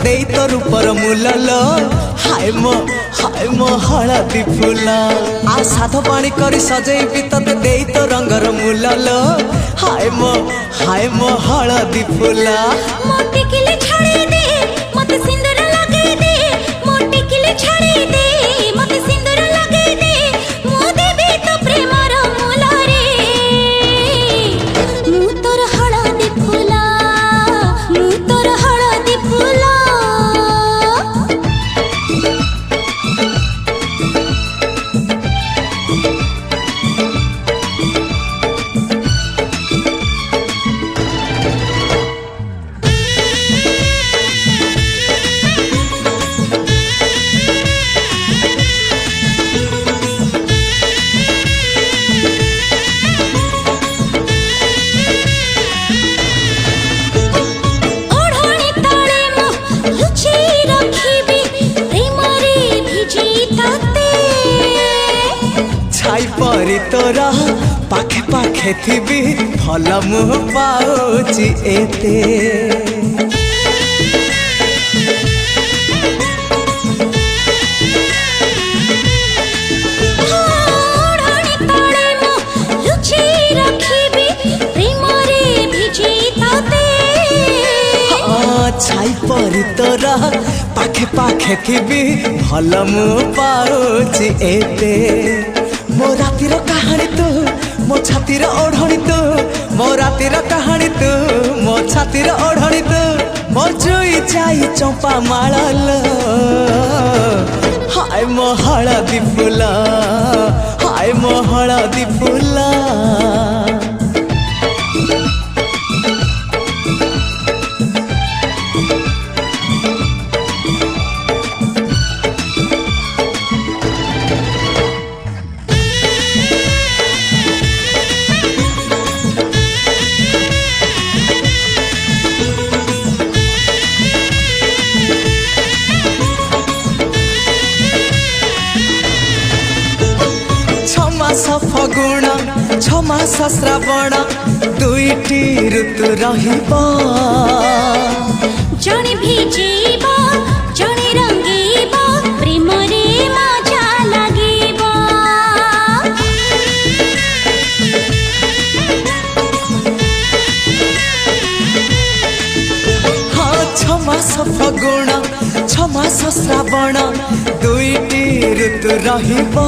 देई तो रूपर मूलल हाय मो हलदी फूला आ साध पानी करी सजेबी तते देई तो रंगर मूलल हाय मो हलदी फूला मोटी किले छाड़ी दे मते सिंदूर लगे दे मोटी किले छाड़ी दे मते सिंदूर लगे दे मो देबी तो प्रेमर मूल रे मु तोर हलदी फूला मु तोर हलदी फूला परी तोरा पाखे पाखे थी भल मुह पाऊची एते छाई परी तोरा पाखे पाखे थी भल मुह पाऊची एते मो रातिर कहानी तू मो छातिर ओढ़णी तू मो रातिर कहानी तू मो छातिर ओढ़णी तू मो जुई जाई चंपा माळल हाय मो हलदी फूला हाय मो हलदी फूला फगुण छमास श्रावण दुईटी ऋतु रहिबा जणे भिजेबा जणे रंगेबा प्रेम रे मजा लागेबा हाँ छमास फगुण छमास श्रावण दुईटी ऋतु रहिबा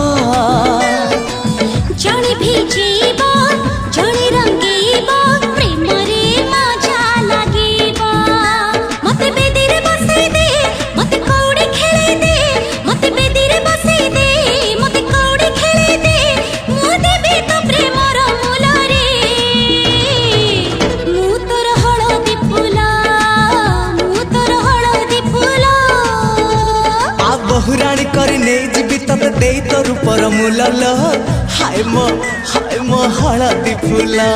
जणे भिजेबा जणे रंगेबा प्रेम रे मजा लागेबा मते बेदी रे बसई दे मते कौड़ी खेले दे मते बेदी रे बसई दे मते कौड़ी खेले दे मु देबी तो प्रेमर मूल रे मु तोर हलदी फूला मु तोर हलदी फूला आ बहुराणी करी नै जीवी तते देई तो रूपर मूलल हाय मो हलदी फूला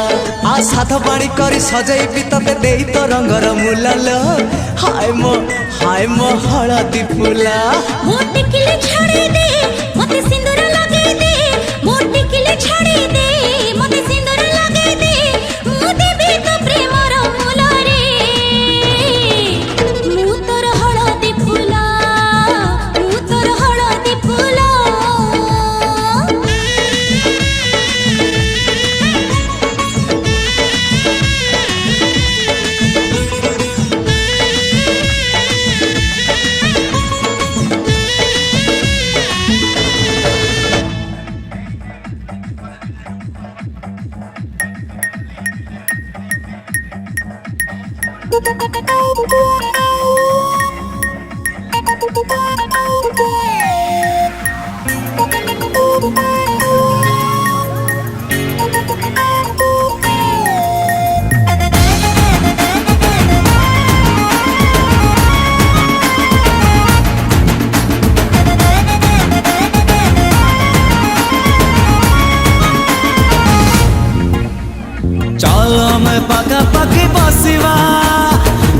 आ साध पानी करी सजेबी तते देई तो रंगर मूलल हाय मो हलदी फूला मोटी किले छाड़ी दे मते सिंदूर लगे दे मोटी किले छाड़ी दे मते सिंदूर लगे दे मु देबी तो प्रेमर मूल रे मु तोर हलदी फूला मु तोर हलदी फूला पाका पाखी बसवा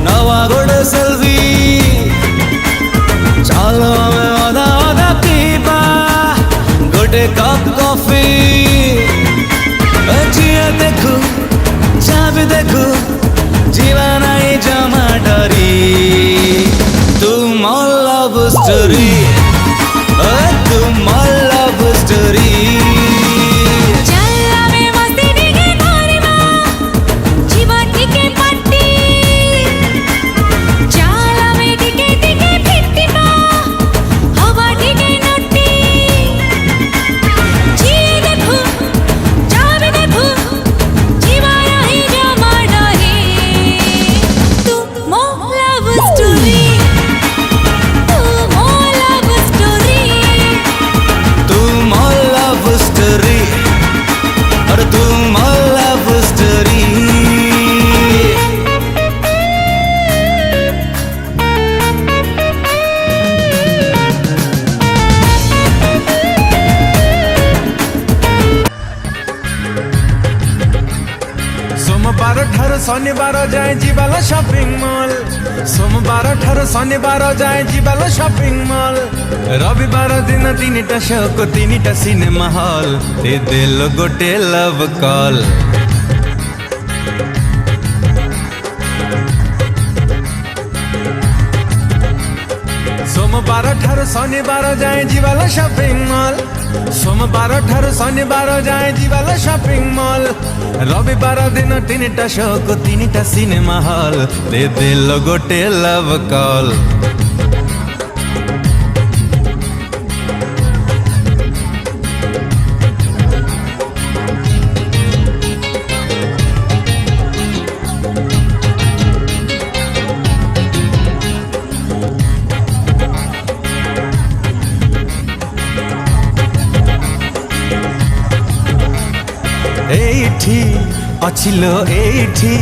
नवा गोड़े सेल्फी चलो हमें अधा अधा पीबा गोटे कप कॉफी जिया देखू जा भी देखू जीवा नहीं जमा डरी स्टोरी तुम लव स्टोरी ଚାଲବେ ମସ୍ତି ଟିକେ କରିବା ଯିବା ଟିକେ ପାର୍ଟି ଚାଲବେ ଟିକେ ଟିକେ ଫିଟିବା ହବା ଟିକେ ନଟି ଯିଏ ଦେଖୁ ଯାହା ବି ଦେଖୁ ଯିବା ନାହିଁ ଜମା ଡରି ତୁ ମୋ ଲଭ୍ ଷ୍ଟୋରି ତୁ ମୋ ଲଭ୍ ଷ୍ଟୋରି तुम लव स्टोरी और तुम लव स्टोरी सोमवार ठारू शनिवार जाए जीवाला शॉपिंग मॉल सोमवार ठारू शनिवार जाए जीवाला शॉपिंग मॉल रविवार दिन तीनटा शो को तीनटा सिनेमा हॉल दे देल गोटे लव कॉल सोमवार ठारू शनिवार जाए जीवाला शॉपिंग मॉल सोमवार ठारू शनिवार जाए जीवाला शॉपिंग मॉल रविवार दिन तीनटा शो को तीनटा सिनेमा हॉल दे देल गोटे लव कॉल एठी अछिलो एठी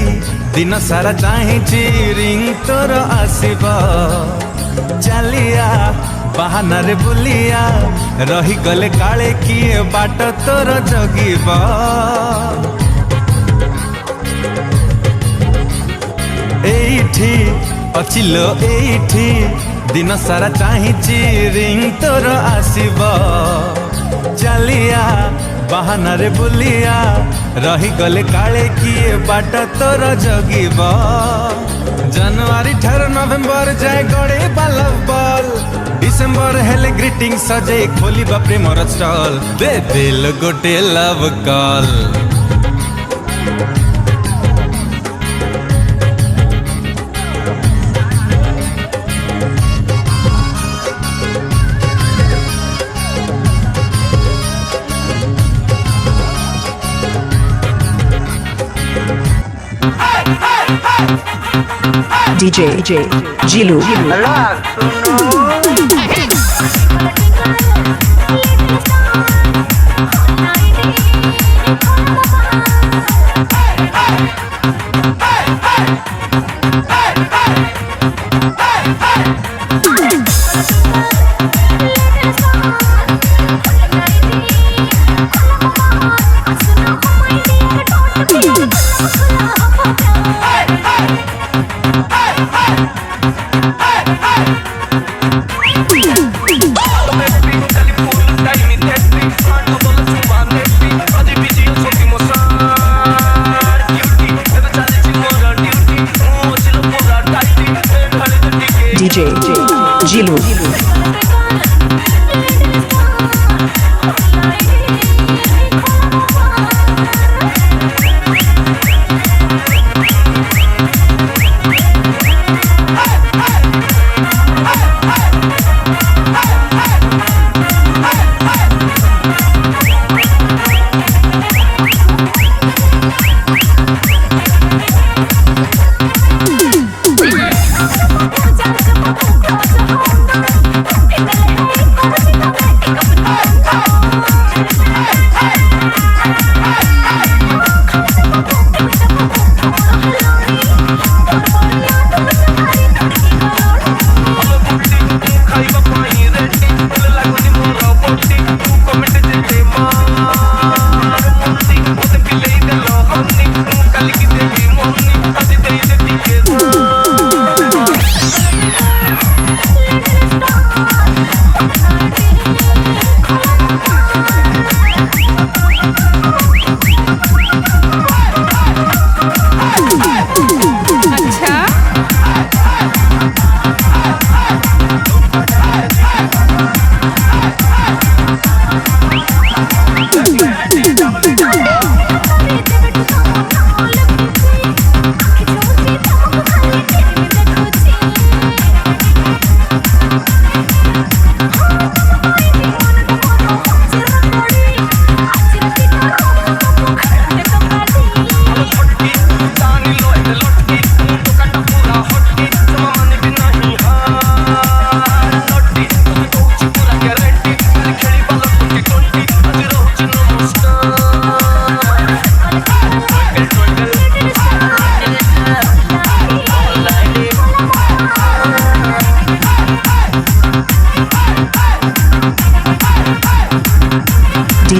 दिन सारा चाहेची रिंग तोर आसीबा चलिया बहाना रे बुलिया रही गले काले किए बाट तोर जगिबा एठी अछिलो एठी दिन सारा चाहेची रिंग तोर आसीबा चलिया बहाना रे बुलिया रही गले काले किए बाट तोर जगिब जनवरी ठार नवेम्बर जाए गड़े लव बॉल डिसेम्बर हेले ग्रीटिंग सजे खोलिबा प्रेमर स्टॉल दे दिल गोटे love call DJ Jilu DJ Jilu Hey!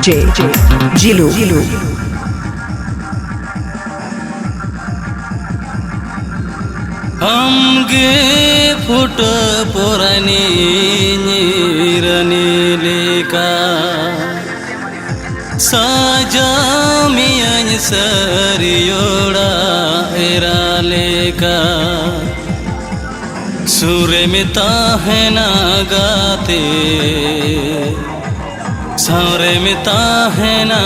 DJ Jilu. আমগে ফুট পোরানি নিরনি লেকা সাজামিয়ান সরিয়োড়া এরা লেকা সুরে में ताहना गाते সারে में ताहना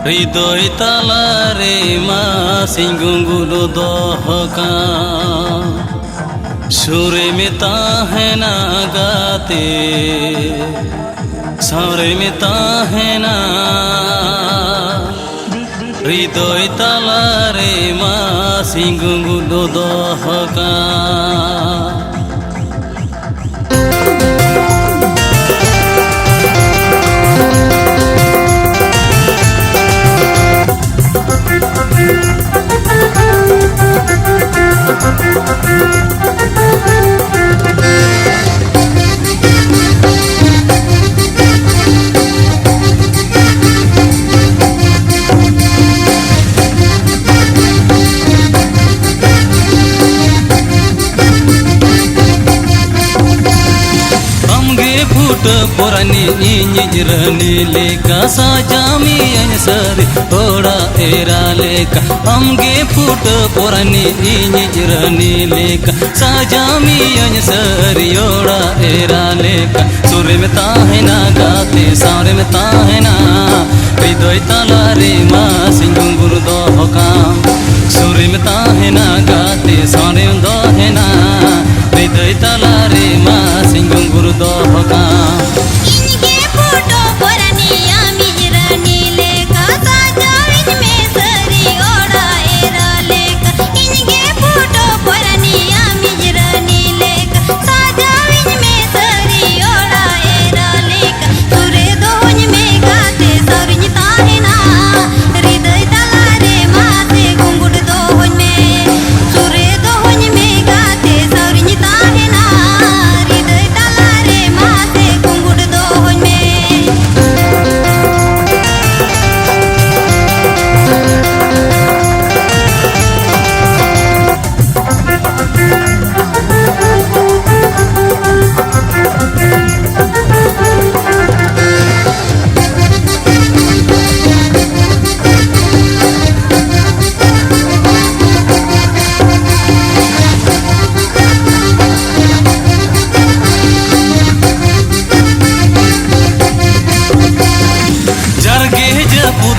হৃদয় তালারে মা সিংগুলো দহকা সুরে में ताहना गाते সারে में ताहना হৃদয় তালারে মা সিংগুলো দহকা फुट पोरानी निजरनी लेका साजामी अनसरी थोड़ा एरा लेका हमगे फुट पोरानी निजरनी लेका साजामी अनसरी ओड़ा एरा लेका सुरे में ताहना गाते सारे में ताहना हृदय तालारे मा सिंगुर दोहका सुरे में ताहना गाते सारे